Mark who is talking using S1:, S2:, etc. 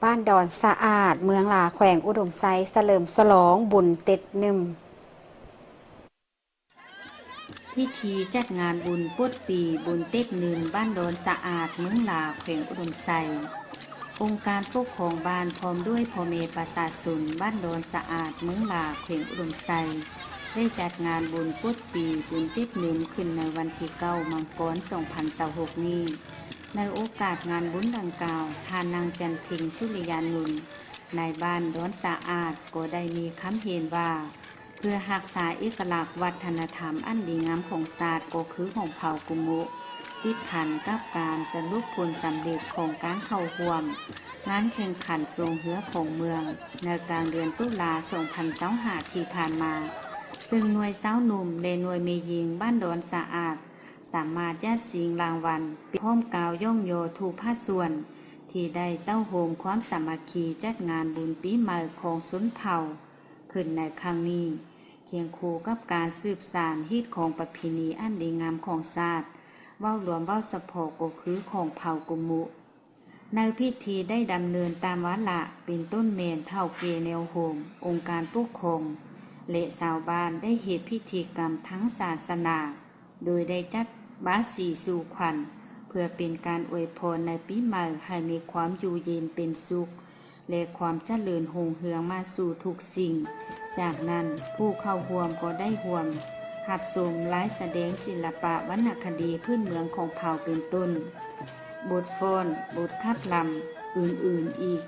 S1: บ้านดอนสะอาดเมืองลาแขวงอุดมไซเฉลิมฉลองบุญเต็ดหนึ่ม
S2: พิธีจัดงานบุญปุดปีบุญเต็ดหนึ่มบ้านดอนสะอาดเมืองลาแขวงอุดมไซองค์การปกครองบ้านพร้อมด้วยพ่อแม่ประชาชนบ้านดอนสะอาดเมืองลาแขวงอุดมไซได้จัดงานบุญปุดปีบุญเต็ดหนึ่มขึ้นในวันที่9มังกร2026นี้ในโอกาสงานบุญดังกล่าวทานนางจันเพ็ญสุริยานุนในบ้านดอนสะอาดก็ได้มีคำเห็นว่าเพื่อรักษาเอกลักษณ์วัฒนธรรมอันดีงามของศาสตร์ก็คือของเผ่ากุมุติดพันกับการสรุปผลสำเร็จของการเข้าร่วมงานแข่งขันทรงเรือของเมืองในกลางเดือนตุลา2025ที่ผ่านมาซึ่งหน่วยสาวหนุ่มและหน่วยเมยิงบ้านดอนสะอาดสามารถยัดชิงรางวัลพร้อมกล่าวย่องโยทุกภาคส่วนที่ได้เต้าโหมความสามัคคีจัดงานบุญปีใหม่ของชนเผ่าขึ้นในครั้งนี้เคียงคู่กับการสืบสานฮิตของประเพณีอันดีงามของชาติเว้ารวมเว้าเฉพาะก็คือของเผ่ากุมุในพิธีได้ดำเนินตามวาระเป็นต้นเมนเท่าเกแนวโฮมองค์การปกครองและชาวบ้านได้เหตุพิธีกรรมทั้งศาสนาโดยได้จัดบาสีสู่ขวัญเพื่อเป็นการอวยพรในปีใหม่ให้มีความอยู่เย็นเป็นสุขและความเจริญรุ่งเรืองมาสู่ทุกสิ่งจากนั้นผู้เข้าร่วมก็ได้ร่วมรับชมไลฟ์แสดงศิลปะวรรณคดีพื้นเมืองของเผ่าเป็นต้นบทฟ้อนบทคัดลำอื่นๆอีก